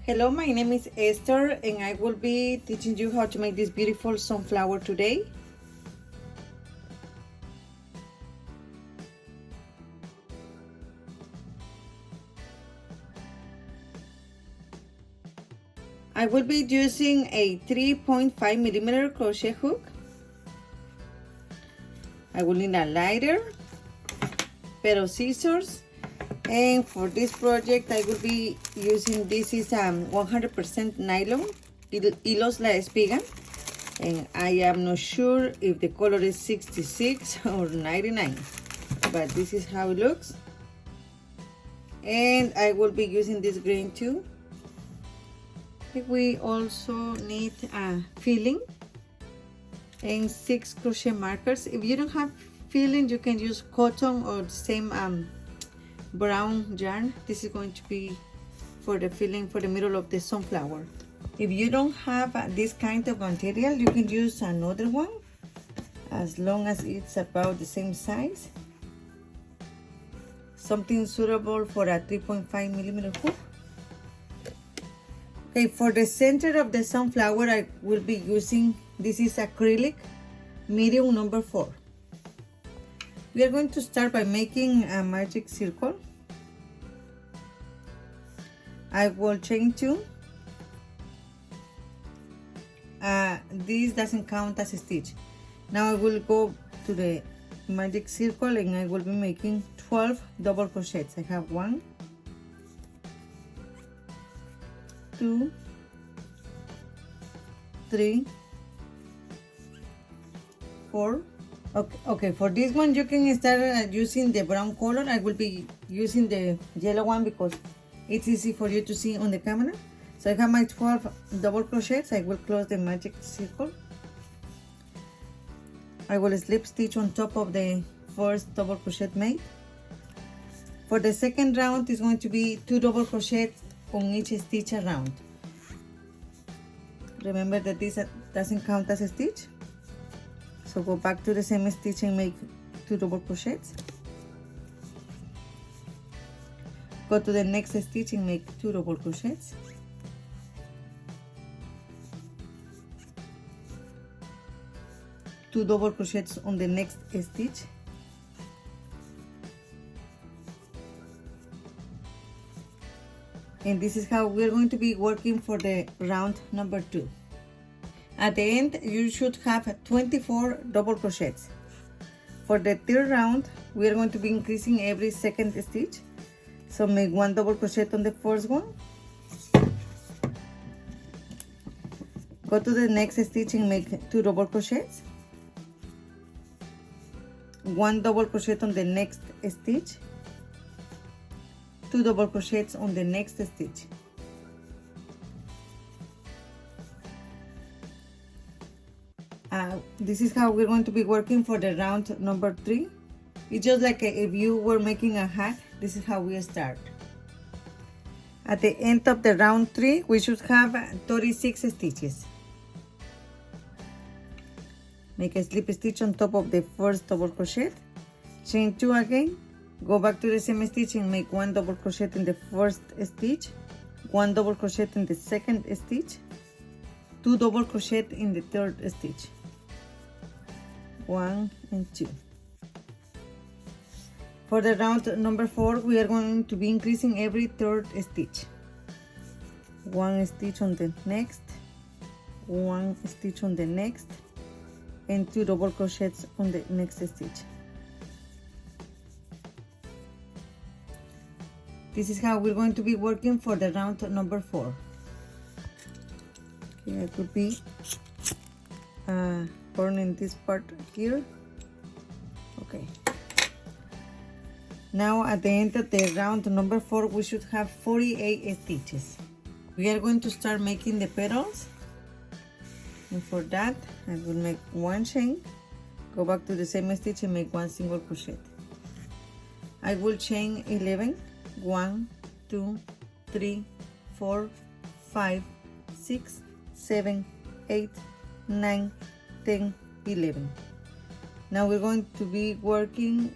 Hello, my name is Esther and I will be teaching you how to make this beautiful sunflower today. I will be using a 3.5 millimeter crochet hook. I will need a lighter, pair of scissors, and for this project I will be using, this is 100% nylon, hilos la espiga, and I am not sure if the color is 66 or 99, but this is how it looks. And I will be using this green too. We also need a filling and 6 crochet markers. If you don't have filling, you can use cotton or the same brown yarn. This is going to be for the filling for the middle of the sunflower. If you don't have this kind of material, you can use another one as long as it's about the same size. Something suitable for a 3.5 millimeter hook. Okay, for the center of the sunflower, I will be using, this is acrylic, medium number 4. We are going to start by making a magic circle. I will chain 2. This doesn't count as a stitch. Now I will go to the magic circle and I will be making 12 double crochets. I have 1, 2, 3, 4. Okay, for this one you can start using the brown color. I will be using the yellow one because it's easy for you to see on the camera. So I have my 12 double crochets. I will close the magic circle. I will slip stitch on top of the first double crochet made. For the second round, it's going to be 2 double crochets on each stitch around. Remember that this doesn't count as a stitch. So go back to the same stitch and make 2 double crochets. Go to the next stitch and make 2 double crochets. Two double crochets on the next stitch. And this is how we're going to be working for the round number 2. At the end, you should have 24 double crochets. For the third round, we are going to be increasing every second stitch. So make 1 double crochet on the first one. Go to the next stitch and make 2 double crochets. 1 double crochet on the next stitch. 2 double crochets on the next stitch. This is how we're going to be working for the round number 3. It's just like if you were making a hat. This is how we start. At the end of the round 3, we should have 36 stitches. Make a slip stitch on top of the first double crochet, chain 2 again, go back to the same stitch and make 1 double crochet in the first stitch, 1 double crochet in the second stitch, 2 double crochet in the third stitch, 1 and 2. For the round number 4, we are going to be increasing every third stitch. 1 stitch on the next, 1 stitch on the next, and 2 double crochets on the next stitch. This is how we're going to be working for the round number 4. Okay, I could be burning this part here. Okay. Now at the end of the round number 4, we should have 48 stitches. We are going to start making the petals. And for that, I will make 1 chain, go back to the same stitch and make 1 single crochet. I will chain 11, 1, 2, 3, 4, 5, 6, 7, 8, 9, 10, 11. Now we're going to be working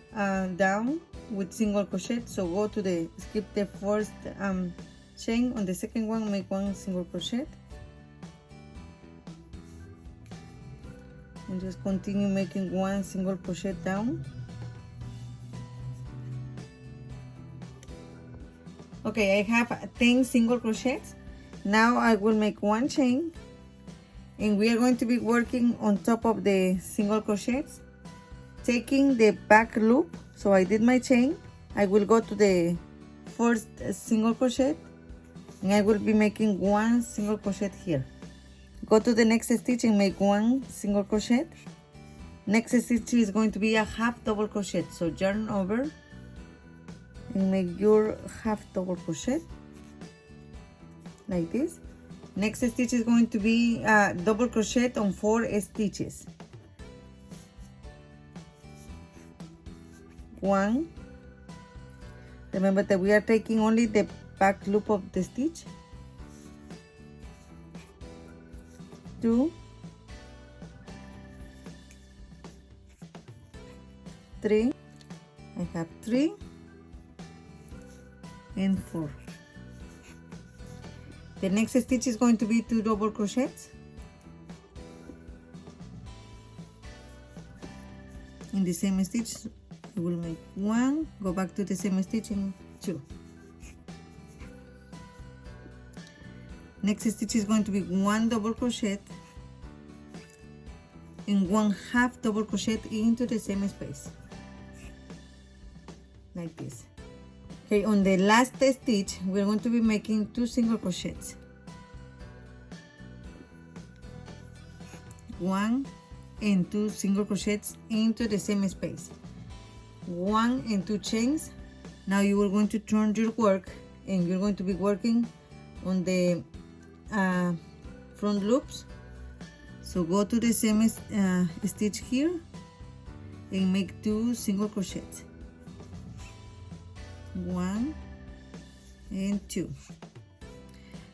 down with single crochet. So go to the, skip the first chain. On the second one, make 1 single crochet, and just continue making 1 single crochet down. Okay, I have 10 single crochets. Now I will make 1 chain, and we are going to be working on top of the single crochets, taking the back loop. So I did my chain, I will go to the first single crochet, and I will be making 1 single crochet here. Go to the next stitch and make 1 single crochet. Next stitch is going to be a half double crochet, so yarn over and make your half double crochet like this. Next stitch is going to be a double crochet on 4 stitches. 1. Remember that we are taking only the back loop of the stitch. 2, 3, I have 3 and 4. The next stitch is going to be 2 double crochets. In the same stitch, I will make 1, go back to the same stitch and 2. Next stitch is going to be 1 double crochet and 1 half double crochet into the same space, like this. Okay, on the last stitch, we're going to be making 2 single crochets. 1 and 2 single crochets into the same space. 1 and 2 chains. Now you are going to turn your work, and you're going to be working on the front loops. So go to the same stitch here and make 2 single crochets. 1 and 2.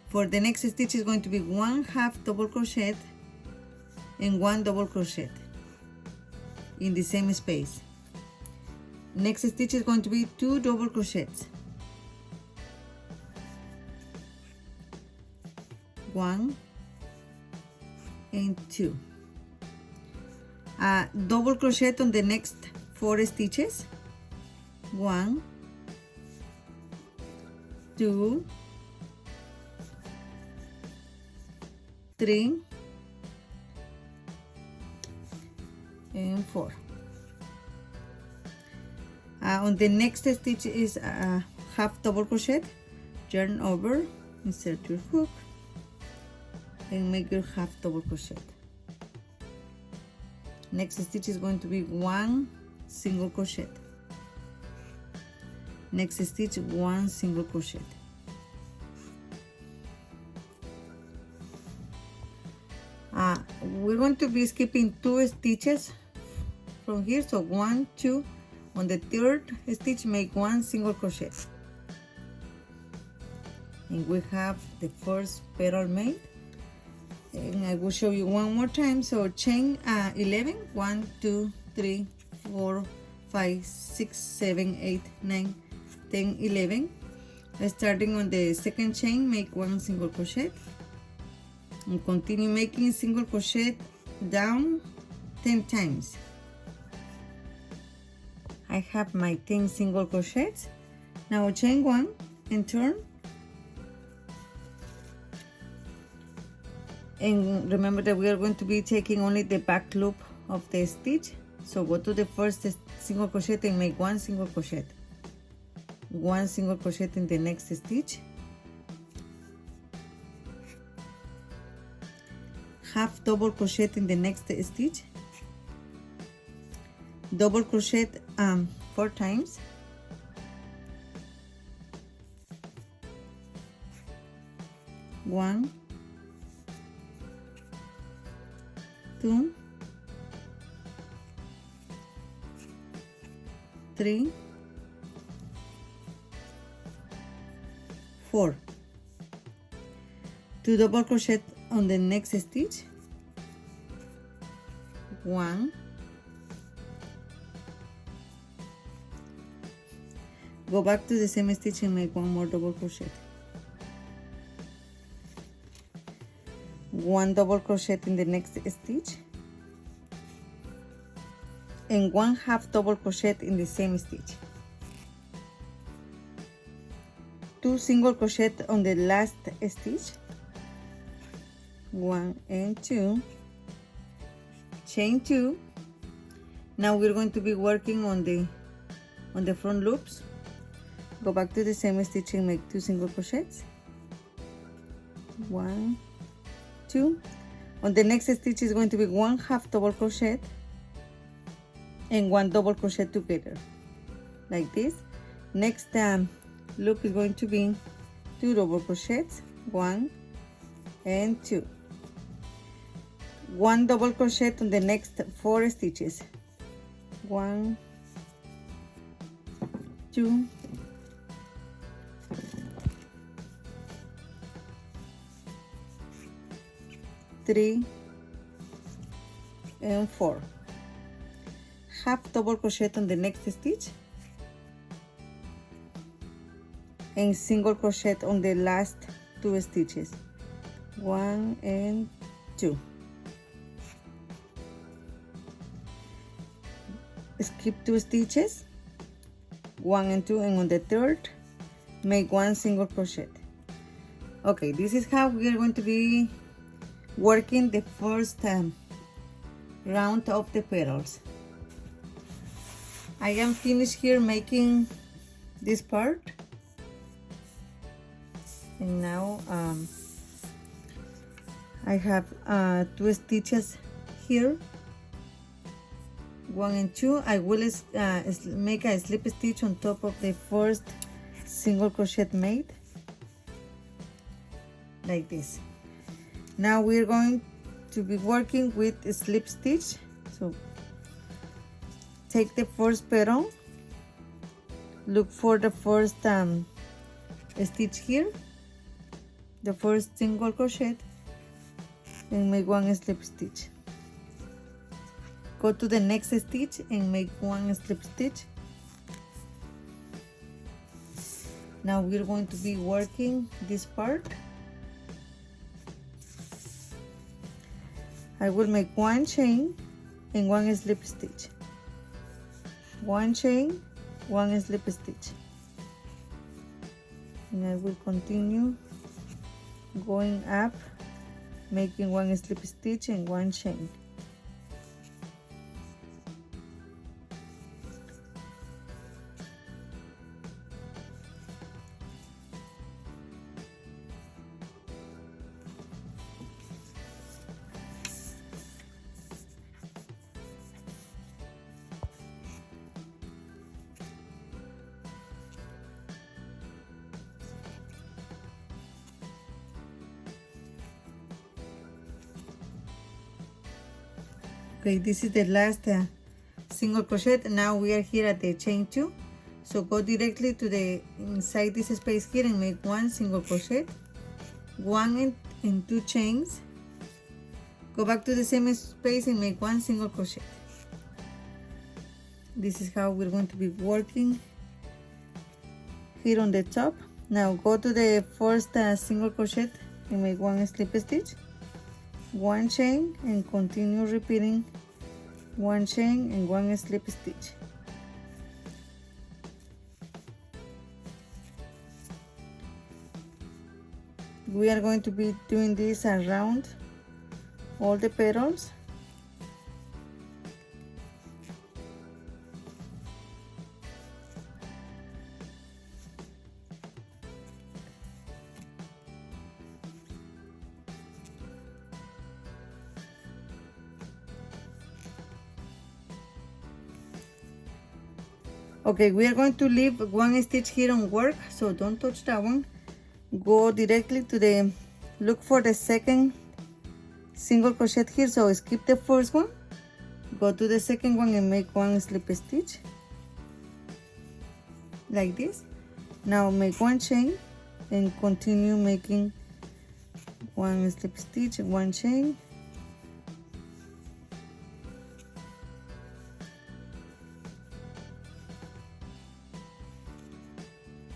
For the next stitch is going to be 1 half double crochet and 1 double crochet in the same space. Next stitch is going to be 2 double crochets. 1 and 2. Double crochet on the next 4 stitches. 1, 2, 3 and 4. On the next stitch is half double crochet, yarn over, insert your hook and make your half double crochet. Next stitch is going to be 1 single crochet. Next stitch, 1 single crochet. We're going to be skipping 2 stitches from here, so 1, 2. On the third stitch, make 1 single crochet, and we have the first petal made. And I will show you one more time. So chain 11, 1, 2, 3, 4, 5, 6, 7, 8, 9, 10, 11. Starting on the second chain, make 1 single crochet and continue making single crochet down 10 times. I have my 10 single crochets. Now chain 1 and turn. And remember that we are going to be taking only the back loop of the stitch. So go to the first single crochet and make 1 single crochet. 1 single crochet in the next stitch. Half double crochet in the next stitch. Double crochet 4 times. One, 2, 3, 4. 2 double crochet on the next stitch. 1, go back to the same stitch and make 1 more double crochet. 1 double crochet in the next stitch, and 1/2 double crochet in the same stitch, 2 single crochet on the last stitch, 1 and 2, chain 2. Now we're going to be working on the front loops. Go back to the same stitch and make 2 single crochets, 1, 2. On the next stitch is going to be 1/2 double crochet and 1 double crochet together, like this. Next loop is going to be 2 double crochets, 1 and 2, 1 double crochet on the next 4 stitches, 1, 2, 3 and 4, 1/2 double crochet on the next stitch and single crochet on the last 2 stitches, 1 and 2. Skip 2 stitches, 1 and 2, and on the third make 1 single crochet. Okay, this is how we are going to be working the first round of the petals. I am finished here making this part, and now I have 2 stitches here, 1 and 2. I will make a slip stitch on top of the first single crochet made, like this. Now we're going to be working with a slip stitch. So take the first petal, look for the first stitch here, the first single crochet, and make 1 slip stitch. Go to the next stitch and make 1 slip stitch. Now we're going to be working this part. I will make 1 chain and 1 slip stitch, 1 chain, 1 slip stitch, and I will continue going up, making 1 slip stitch and 1 chain. Okay, this is the last single crochet. Now we are here at the chain 2, so go directly to the inside this space here and make 1 single crochet, 1 and 2 chains. Go back to the same space and make 1 single crochet. This is how we're going to be working here on the top. Now go to the first single crochet and make 1 slip stitch, 1 chain, and continue repeating 1 chain and 1 slip stitch. We are going to be doing this around all the petals. Okay, we are going to leave 1 stitch here on work, so don't touch that one. Go directly to the, look for the second single crochet here, so skip the first one, go to the second one and make 1 slip stitch, like this. Now make 1 chain and continue making 1 slip stitch, 1 chain.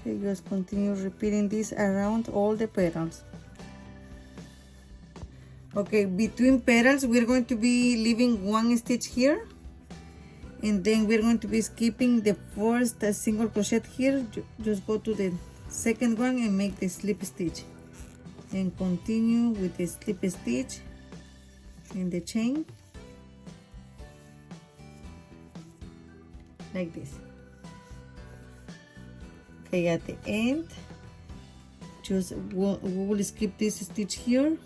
Okay, just continue repeating this around all the petals. Okay, between petals we're going to be leaving one stitch here, and then we're going to be skipping the first single crochet here. Just go to the second one and make the slip stitch, and continue with the slip stitch in the chain like this. Okay, at the end just we will skip this stitch here.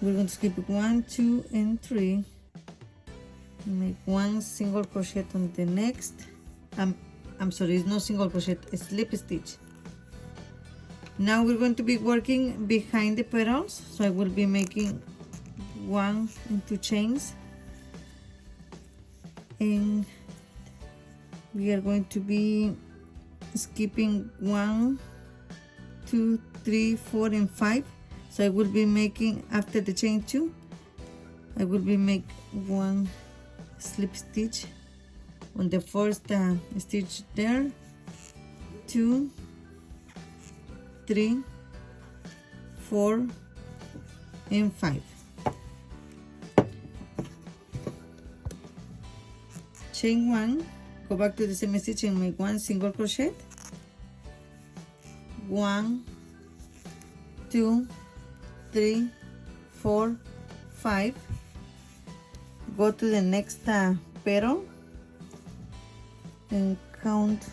We're going to skip 1, 2, and 3. Make one single crochet on the next. I'm sorry, it's no single crochet, a slip stitch. Now we're going to be working behind the petals, so I will be making 1 and 2 chains, and we are going to be skipping 1, 2, 3, 4, and 5. So I will be making, after the chain 2, I will be make 1 slip stitch on the first stitch there, 2, 3, 4, and 5. Chain 1, go back to the same stitch and make 1 single crochet, 1, 2, 3, 4, 5. Go to the next petal and count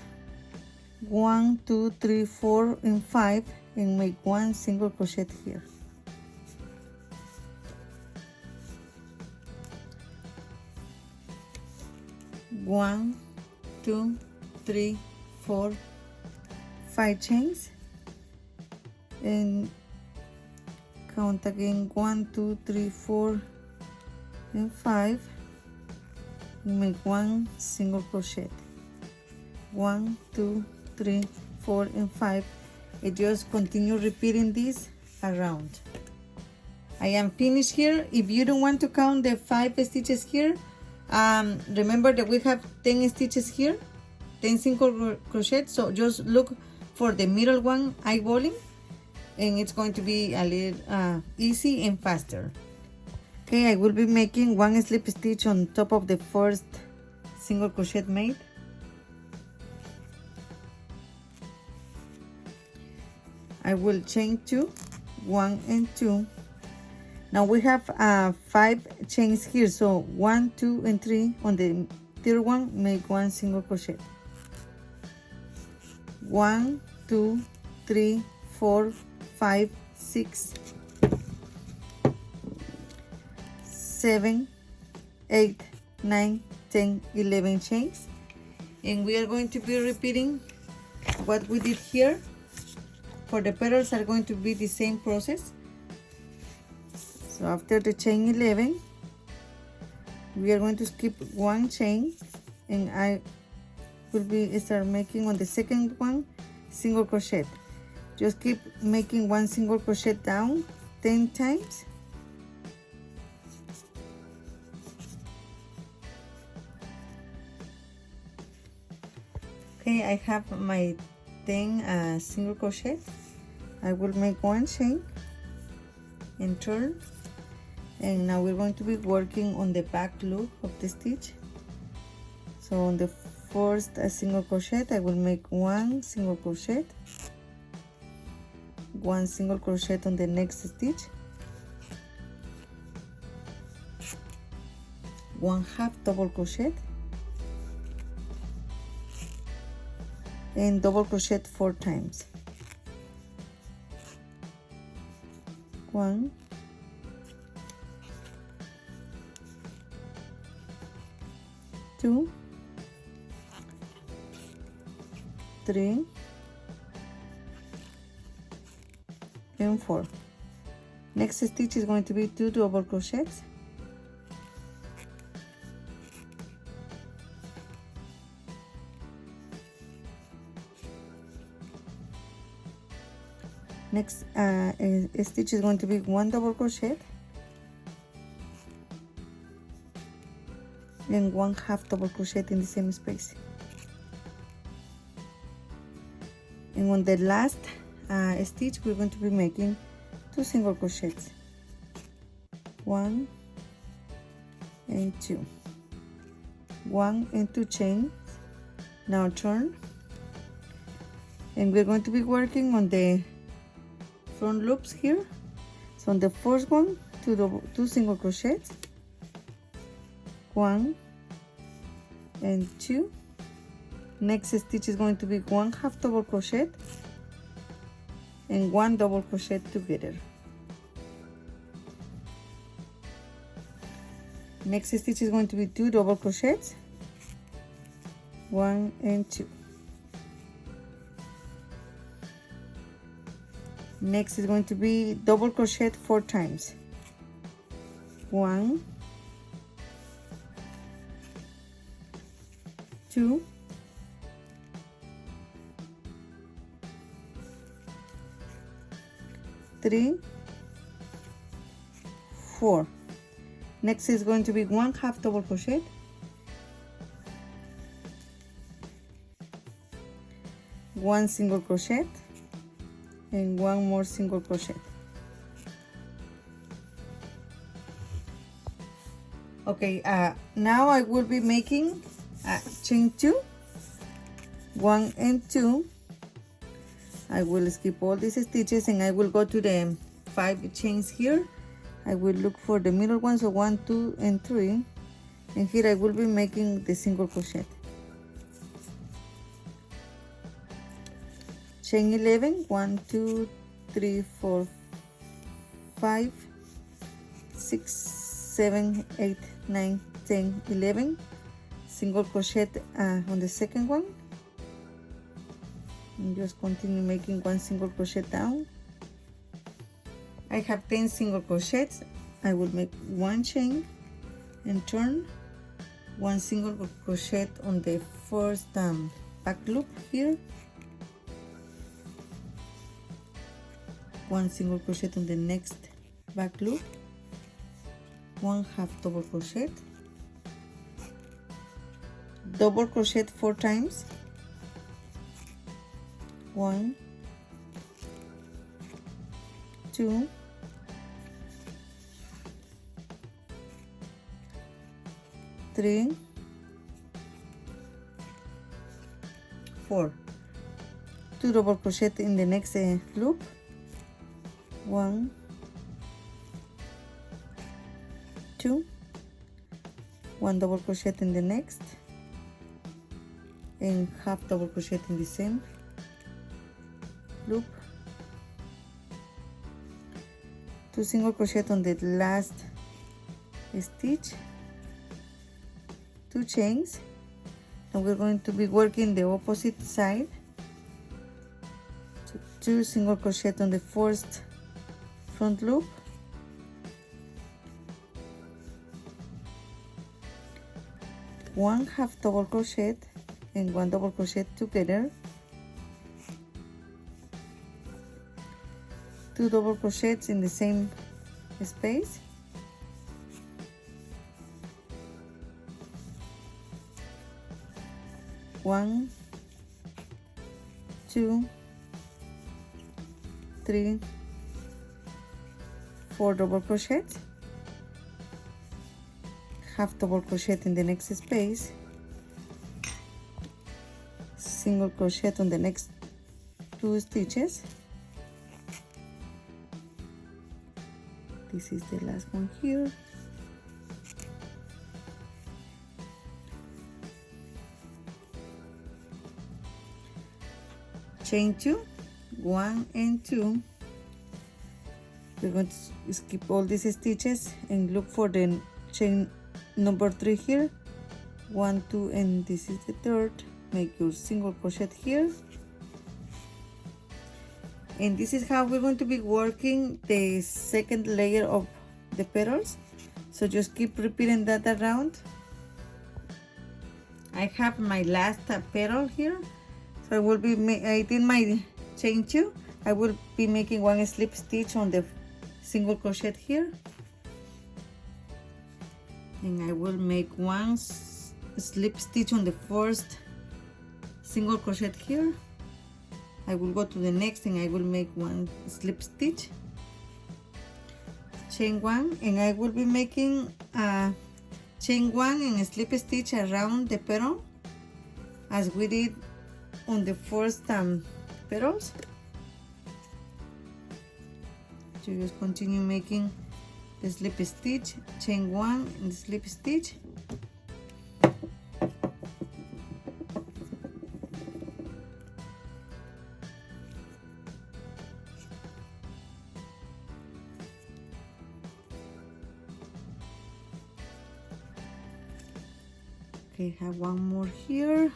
1, 2, 3, 4, and 5, and make 1 single crochet here. One, 2, 3, 4, 5 chains, and count again 1, 2, 3, 4, and 5. Make 1 single crochet. 1, 2, 3, 4, and 5. And just continue repeating this around. I am finished here. If you don't want to count the 5 stitches here, remember that we have 10 stitches here, 10 single crochet. So just look for the middle one, eyeballing, and it's going to be a little easy and faster. Okay, I will be making 1 slip stitch on top of the first single crochet made. I will chain 2, 1 and 2. Now we have 5 chains here, so 1, 2, and 3. On the third one, make 1 single crochet. 1, 2, 3, 4, 5, 6, 7, 8, 9, 10, 11 chains, and we are going to be repeating what we did here. For the petals are going to be the same process. So after the chain 11, we are going to skip 1 chain, and I will be start making on the second one single crochet. Just keep making 1 single crochet down 10 times. Okay, I have my 10 single crochet. I will make 1 chain and turn, and now we're going to be working on the back loop of the stitch. So on the first single crochet, I will make 1 single crochet, 1 single crochet on the next stitch, 1/2 double crochet, and double crochet 4 times. 1, 2, 3, and 4. Next stitch is going to be 2 double crochets, next stitch is going to be 1 double crochet and 1/2 double crochet in the same space. And on the last stitch, we're going to be making 2 single crochets. 1 and 2, 1 and 2 chains. Now turn, and we're going to be working on the front loops here. So on the first one, two single crochets, 1 and 2. Next stitch is going to be 1 half double crochet and 1 double crochet together. Next stitch is going to be 2 double crochets, 1 and 2. Next is going to be double crochet 4 times, 1, 2, 3, 4. Next is going to be 1 half double crochet, 1 single crochet, and 1 more single crochet. Okay, now I will be making chain 2, 1 and 2. I will skip all these stitches and I will go to the 5 chains here. I will look for the middle one, so 1, 2 and 3, and here I will be making the single crochet. Chain 11, 1, 2, 3, 4, 5, 6, 7, 8, 9, 10, 11. Single crochet on the second one, and just continue making 1 single crochet down. I have 10 single crochets. I will make 1 chain and turn, 1 single crochet on the first back loop here, 1 single crochet on the next back loop, 1 half double crochet, double crochet 4 times, 1, 2, 3, 4. 2 double crochet in the next loop, 1, 2, 1 double crochet in the next, and half double crochet in the same loop, 2 single crochet on the last stitch, 2 chains, and we're going to be working the opposite side. So 2 single crochet on the first front loop, 1 half double crochet and 1 double crochet together, 2 double crochets in the same space, 1, 2, 3, 4 double crochets, half double crochet in the next space, single crochet on the next 2 stitches. This is the last one here. Chain 2, 1 and 2. We're going to skip all these stitches and look for the chain number 3 here, 1, 2, and this is the third. Make your single crochet here, and this is how we're going to be working the second layer of the petals. So just keep repeating that around. I have my last petal here, so I will be I did my chain 2. I will be making 1 slip stitch on the single crochet here, and I will make 1 slip stitch on the first single crochet here. I will go to the next and I will make 1 slip stitch, chain 1, and I will be making a chain 1 and a slip stitch around the petal as we did on the first petals. So just continue making the slip stitch, chain 1 and the slip stitch. Okay, have one more here.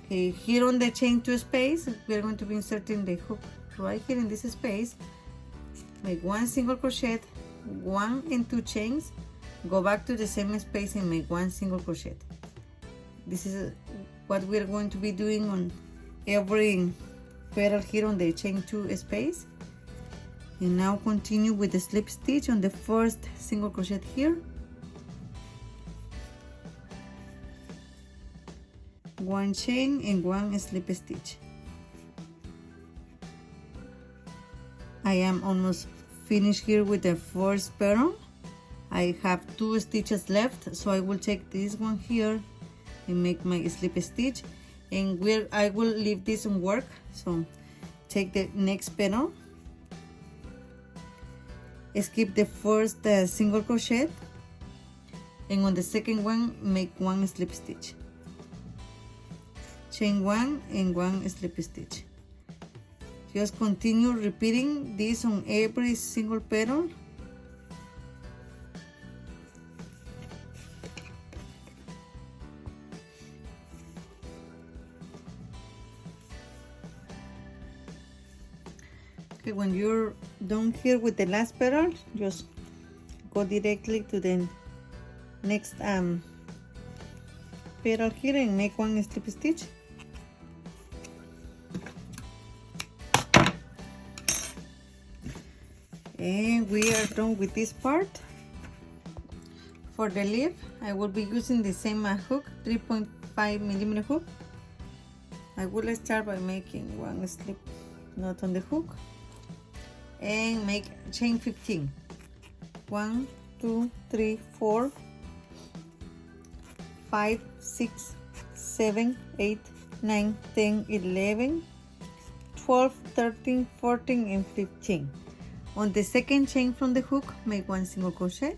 Okay, here on the chain 2 space, we are going to be inserting the hook right here in this space. Make 1 single crochet, 1 and 2 chains, go back to the same space and make 1 single crochet. This is what we are going to be doing on every petal here on the chain 2 space. And now continue with the slip stitch on the first single crochet here. 1 chain and 1 slip stitch. I am almost finished here with the first petal. I have 2 stitches left, so I will take this one here and make my slip stitch, and I will leave this on work. So take the next petal, skip the first single crochet, and on the second one make 1 slip stitch, chain 1 and 1 slip stitch. Just continue repeating this on every single petal. Okay, when you're done here with the last petal, just go directly to the next petal here and make 1 slip stitch. And we are done with this part. For the leaf, I will be using the same hook, 3.5mm hook. I will start by making 1 slip knot on the hook and make chain 15. 1, 2, 3, 4, 5, 6, 7, 8, 9, 10, 11, 12, 13, 14, and 15. On the second chain from the hook, make 1 single crochet,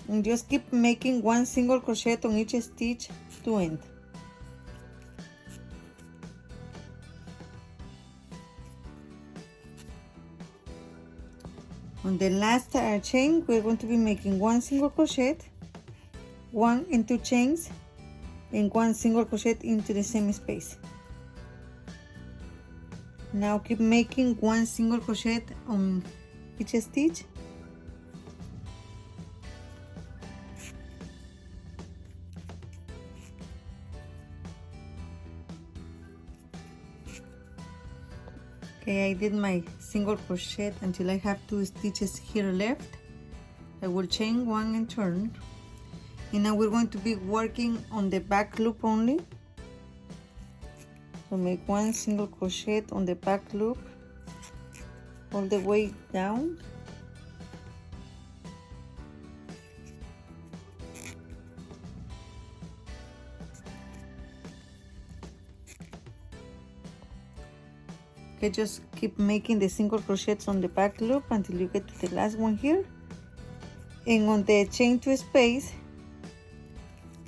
and just keep making 1 single crochet on each stitch to end. On the last chain, we're going to be making 1 single crochet, 1 and 2 chains, and 1 single crochet into the same space. Now keep making 1 single crochet on each stitch. Okay, I did my single crochet until I have 2 stitches here left. I will chain 1 and turn. And now we're going to be working on the back loop only. So make 1 single crochet on the back loop all the way down. Okay, just keep making the single crochets on the back loop until you get to the last one here. And on the chain 2 space,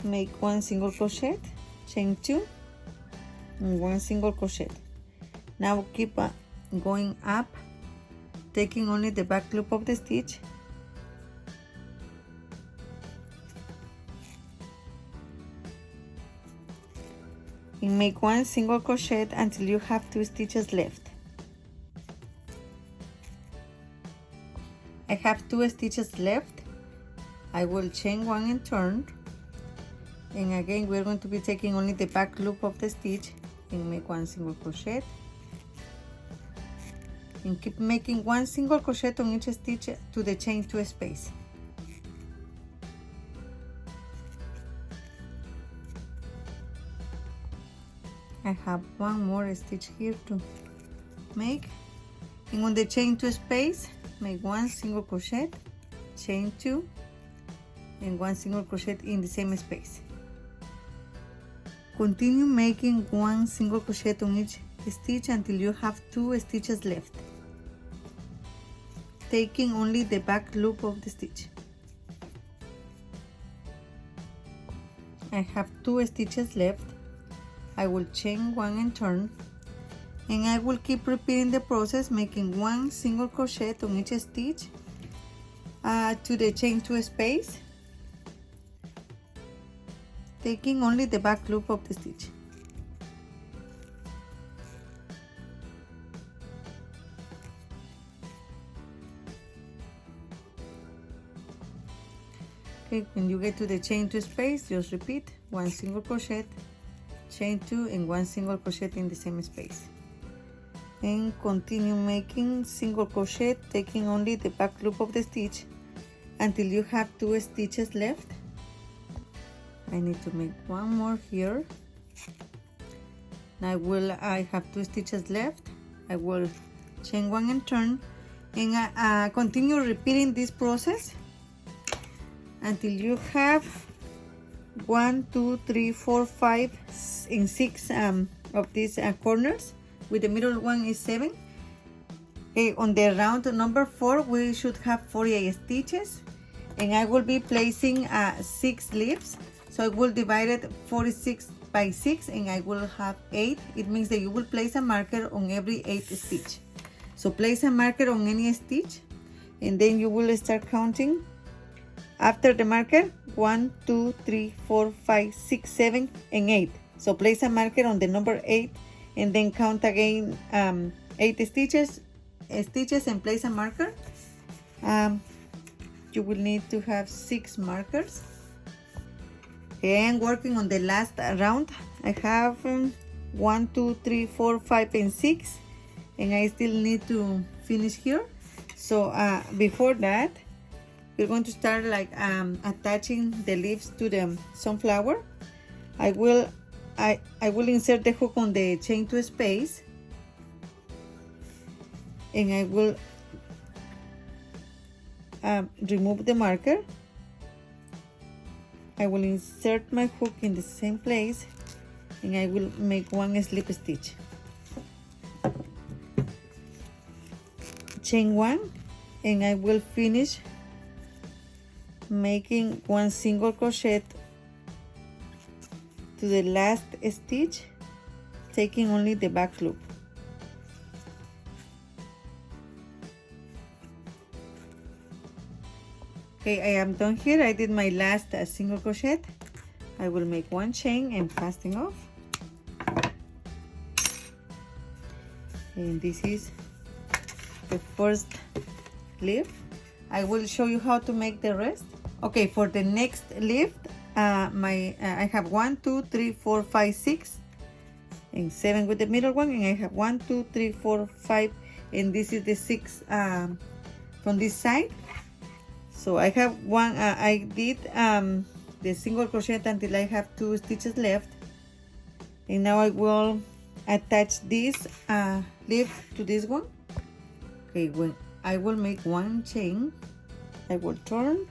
make 1 single crochet, chain 2, and 1 single crochet. Now keep going up, taking only the back loop of the stitch, and make 1 single crochet until you have 2 stitches left. I have 2 stitches left. I will chain 1 and turn, and again we're going to be taking only the back loop of the stitch and make 1 single crochet, and keep making 1 single crochet on each stitch to the chain 2 space. I have 1 more stitch here to make, And on the chain 2 space, make 1 single crochet, chain 2, and 1 single crochet in the same space. Continue making 1 single crochet on each stitch until you have 2 stitches left, taking only the back loop of the stitch. I have 2 stitches left. I will chain 1 and turn, and I will keep repeating the process, making 1 single crochet on each stitch to the chain 2 space, taking only the back loop of the stitch. Okay, when you get to the chain 2 space, just repeat 1 single crochet, chain 2, and 1 single crochet in the same space, and continue making single crochet, taking only the back loop of the stitch until you have 2 stitches left. I need to make 1 more here. I have 2 stitches left. I will chain 1 and turn, and continue repeating this process until you have 1, 2, 3, 4, 5, and 6 of these corners, with the middle one is 7. Okay, on the round number 4, we should have 48 stitches, and I will be placing 6 leaves. So I will divide it 46 by 6, and I will have 8. It means that you will place a marker on every 8 stitch. So place a marker on any stitch, and then you will start counting. After the marker, 1, 2, 3, 4, 5, 6, 7, and 8. So place a marker on the number 8, and then count again 8 stitches, and place a marker. You will need to have 6 markers. Okay, I'm working on the last round. I have 1, 2, 3, 4, 5, and 6, and I still need to finish here. So before that, we're going to start like attaching the leaves to the sunflower. I will insert the hook on the chain 2 space, and I will remove the marker. I will insert my hook in the same place, and I will make 1 slip stitch, chain 1, and I will finish making 1 single crochet to the last stitch, taking only the back loop. Okay, I am done here. I did my last single crochet. I will make 1 chain and casting off, and this is the first leaf. I will show you how to make the rest. Okay, for the next leaf, I have 1, 2, 3, 4, 5, 6, and 7 with the middle one, and I have 1, 2, 3, 4, 5, and this is the 6 from this side. So I have one. I did the single crochet until I have 2 stitches left, and now I will attach this leaf to this one. Okay, when I will make 1 chain, I will turn,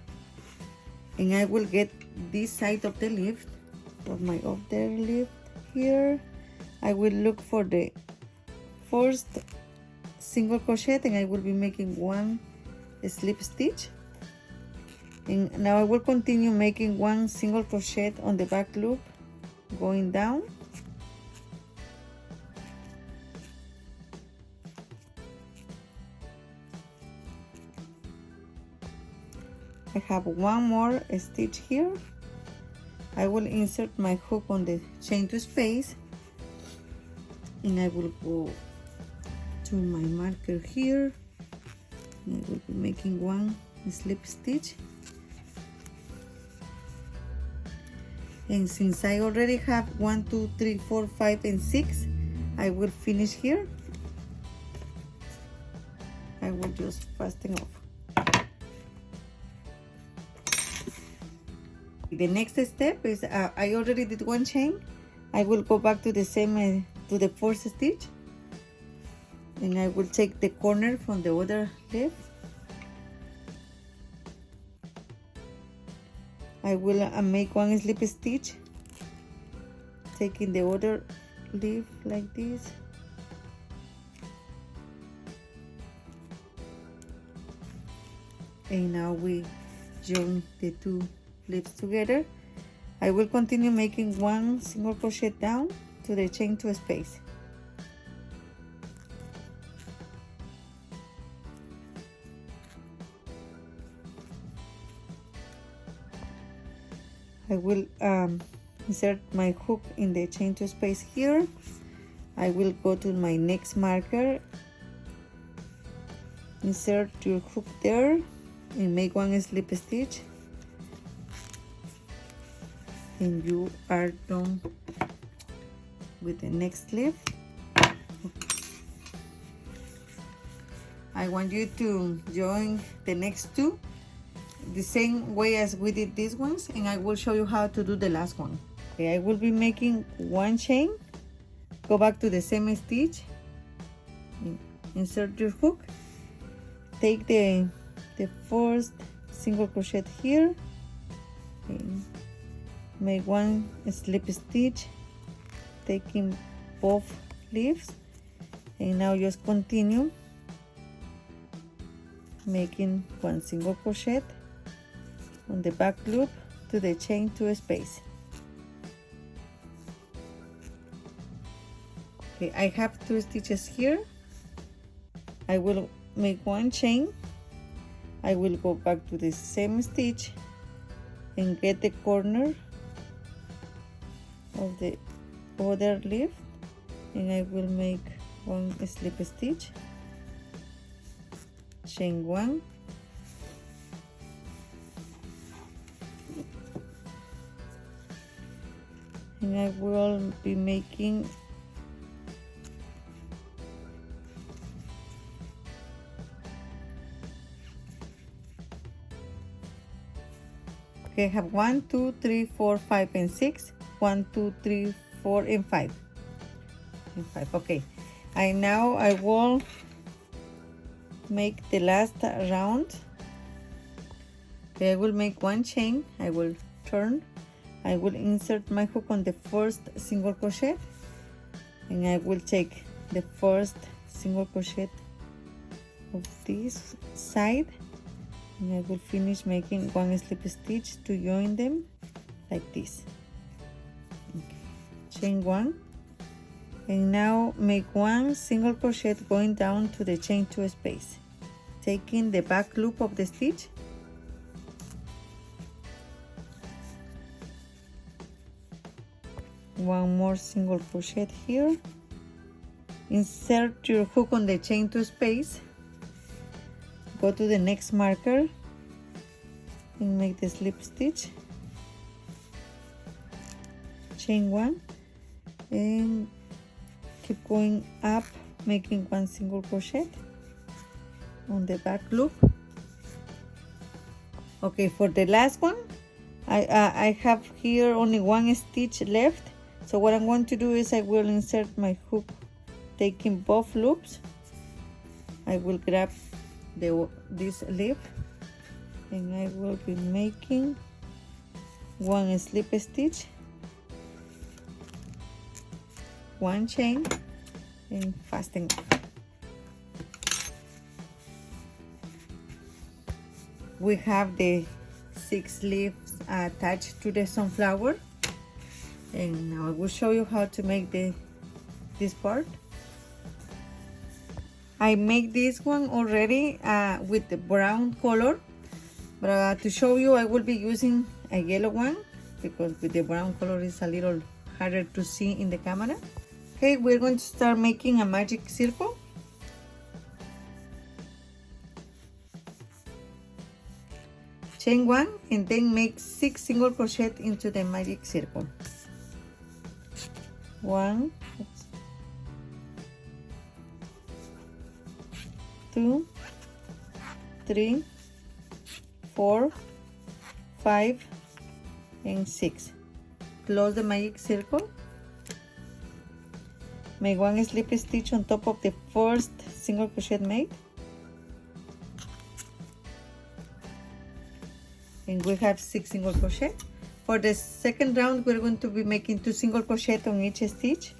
and I will get this side of the leaf, of the leaf here. I will look for the first single crochet, and I will be making 1 slip stitch, and now I will continue making 1 single crochet on the back loop, going down, I have 1 more stitch here. I will insert my hook on the chain 2 space, and I will go to my marker here, and I will be making 1 slip stitch. And since I already have 1, 2, 3, 4, 5, and 6, I will finish here. I will just fasten off. The next step is I already did 1 chain. I will go back to the same to the first stitch, and I will take the corner from the other leaf. I will make one slip stitch, taking the other leaf like this. And now we join the two leaves together. I will continue making one single crochet down to the chain two space. I will insert my hook in the chain two space here. I will go to my next marker, insert your hook there, and make one slip stitch, and you are done with the next leaf. I want you to join the next two the same way as we did these ones, and I will show you how to do the last one. Okay, I will be making one chain, go back to the same stitch, insert your hook, take the first single crochet here, and make one slip stitch, taking both leaves, and now just continue making one single crochet on the back loop to the chain two space. Okay, I have two stitches here. I will make one chain. I will go back to the same stitch and get the corner of the other leaf, and I will make one slip stitch, chain one, and I will be making okay, I have 1, 2, 3, 4, 5, and 6. 1, 2, 3, 4, and 5. And 5. Okay. Now I will make the last round. Okay, I will make one chain. I will turn. I will insert my hook on the first single crochet, and I will take the first single crochet of this side, and I will finish making one slip stitch to join them like this. Okay. Chain one, and now make one single crochet going down to the chain two space, taking the back loop of the stitch, one more single crochet here, insert your hook on the chain two space, go to the next marker and make the slip stitch, chain one, and keep going up, making one single crochet on the back loop. Okay, for the last one, I have here only one stitch left, so what I'm going to do is I will insert my hook, taking both loops. I will grab this leaf, and I will be making one slip stitch, one chain, and fasten up. We have the 6 leaves attached to the sunflower, and now I will show you how to make this part. I make this one already with the brown color, but to show you I will be using a yellow one because with the brown color is a little harder to see in the camera. Okay, we're going to start making a magic circle. Chain one, and then make 6 single crochet into the magic circle. 1, 2, 3, 4, 5, and 6. Close the magic circle. make 1 slip stitch on top of the first single crochet made, and we have 6 single crochet. For the second round, we're going to be making 2 single crochet on each stitch.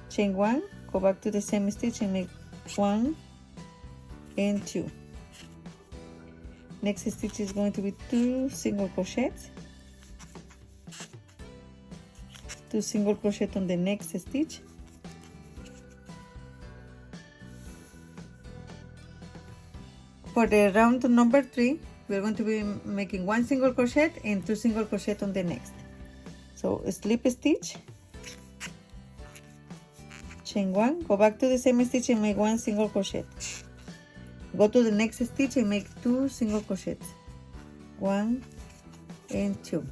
Chain 1, go back to the same stitch and make 1 and 2. Next stitch is going to be 2 single crochets, 2 single crochet on the next stitch, for the round number 3, we're going to be making 1 single crochet and 2 single crochet on the next. So slip stitch, chain 1, go back to the same stitch and make 1 single crochet. Go to the next stitch and make 2 single crochets, 1 and 2.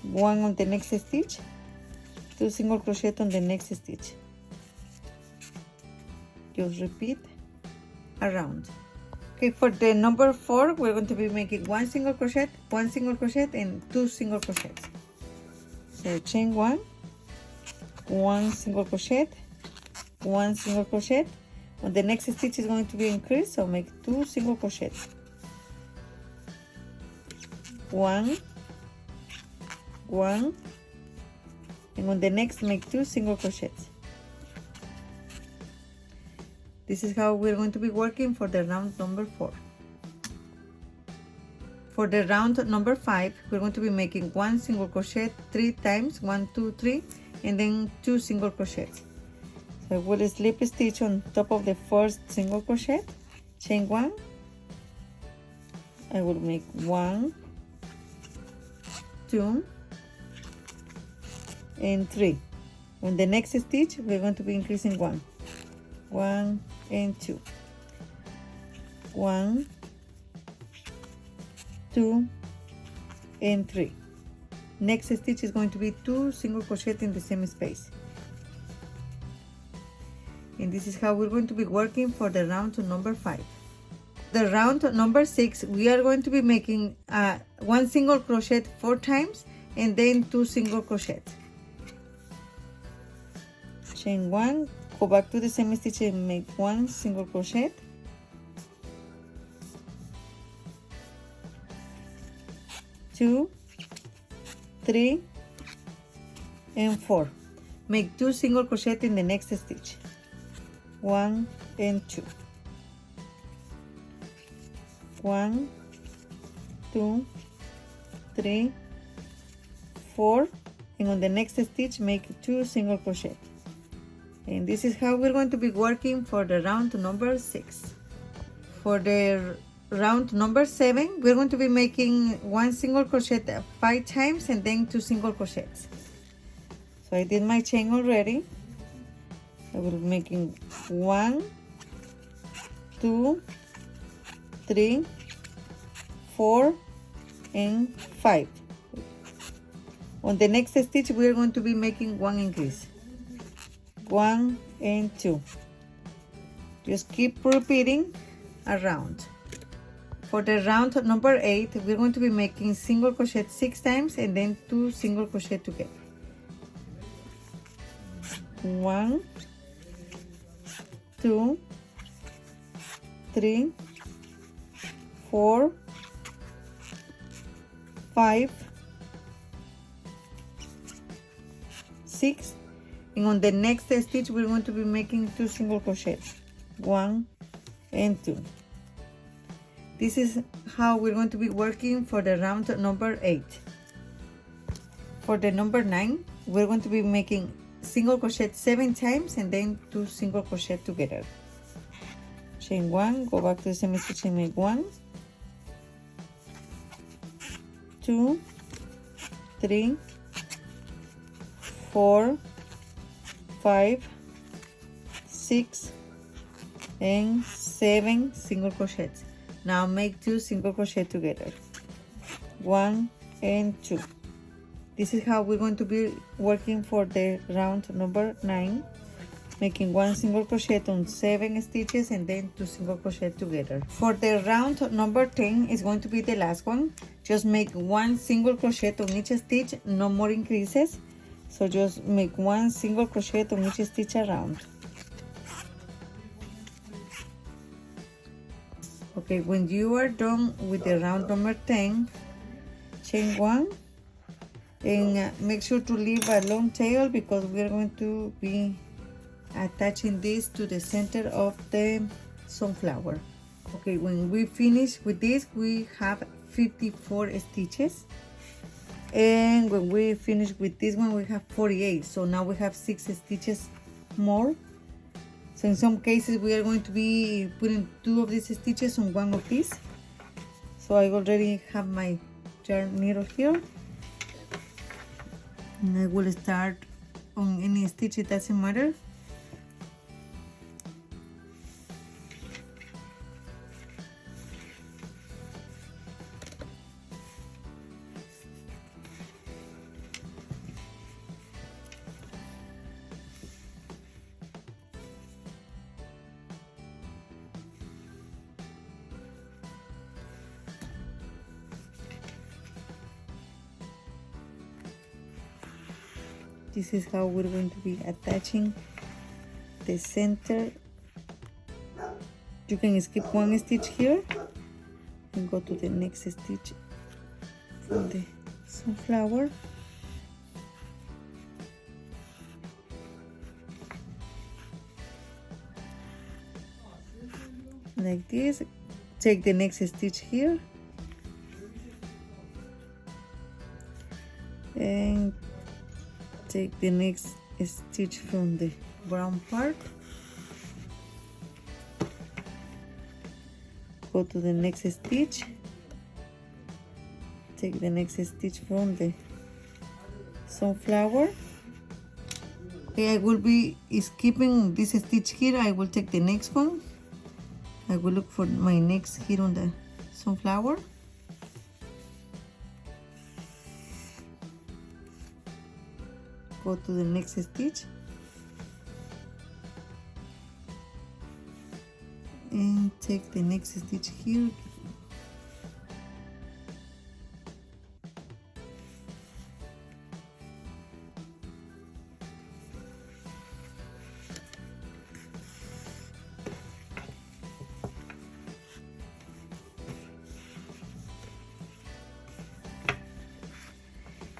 1 on the next stitch, 2 single crochet on the next stitch. Just repeat around. Okay, for the number 4, we're going to be making 1 single crochet, 1 single crochet, and 2 single crochets. So chain 1, 1 single crochet, 1 single crochet. On the next stitch is going to be increased, so make 2 single crochets. 1, 1, and on the next make 2 single crochets. This is how we're going to be working for the round number 4. For the round number 5, we're going to be making 1 single crochet 3 times, 1, 2, 3, and then 2 single crochets. So I will slip stitch on top of the first single crochet, chain 1, I will make 1, 2, and 3. On the next stitch, we're going to be increasing 1, 1 and 2, 1, 2, and 3. Next stitch is going to be 2 single crochet in the same space. And this is how we're going to be working for the round number 5. The round number 6, we are going to be making 1 single crochet 4 times and then 2 single crochets. Chain 1, go back to the same stitch and make 1 single crochet, 2, 3, and 4. Make 2 single crochet in the next stitch, 1 and 2, 1, 2, 3, 4, and on the next stitch make 2 single crochet. And this is how we're going to be working for the round number 6. For the round number 7, we're going to be making 1 single crochet 5 times and then 2 single crochets. So I did my chain already. I will be making 1, 2, 3, 4, and 5. On the next stitch, we are going to be making 1 increase, 1 and 2. Just keep repeating around. For the round number 8, we're going to be making single crochet 6 times and then 2 single crochet together. 1, 2, 3, 4, 5, 6, and on the next stitch we're going to be making 2 single crochets, 1 and 2. This is how we're going to be working for the round number 8. For the number 9, we're going to be making single crochet 7 times and then 2 single crochet together. Chain 1, go back to the same stitch and make 1, 2, 3, 4, 5, 6, and 7 single crochets. Now make 2 single crochet together, 1 and 2. This is how we're going to be working for the round number 9, making 1 single crochet on 7 stitches and then 2 single crochet together. For the round number 10 is going to be the last one. Just make 1 single crochet on each stitch, no more increases. So just make one single crochet on each stitch around. Okay, when you are done with the round number 10, chain 1 and make sure to leave a long tail because we are going to be attaching this to the center of the sunflower. Okay, when we finish with this, we have 54 stitches, and when we finish with this one, we have 48. So now we have 6 stitches more. So in some cases we are going to be putting 2 of these stitches on one of these. So I already have my yarn needle here, and I will start on any stitch, it doesn't matter. This is how we're going to be attaching the center. You can skip one stitch here and go to the next stitch from the sunflower. Like this. Take the next stitch here and take the next stitch from the brown part, go to the next stitch, take the next stitch from the sunflower. Okay, I will be skipping this stitch here. I will take the next one. I will look for my next here on the sunflower. Go to the next stitch and take the next stitch here.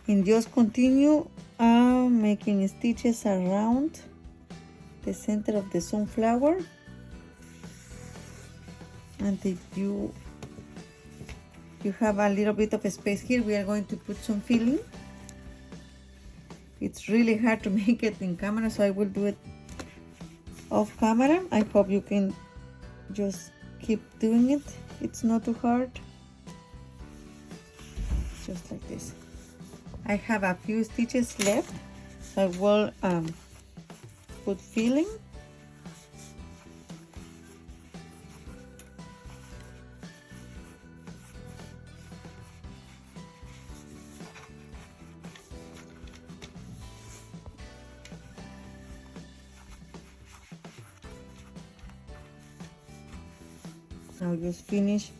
And just continue making stitches around the center of the sunflower until you have a little bit of space here. We are going to put some filling. It's really hard to make it in camera, so I will do it off camera. I hope you can just keep doing it. It's not too hard. Just like this. I have a few stitches left, so I will put filling. Now just finish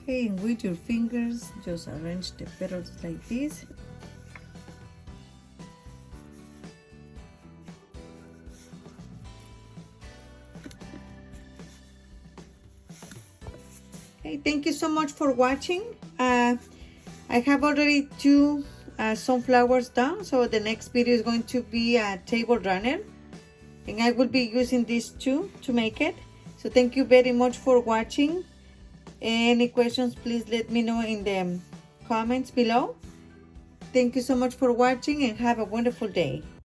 Okay, and with your fingers, just arrange the petals like this. Okay, thank you so much for watching. I have already 2 sunflowers done, so the next video is going to be a table runner, and I will be using these 2 to make it. So thank you very much for watching. Any questions, please let me know in the comments below. Thank you so much for watching and have a wonderful day.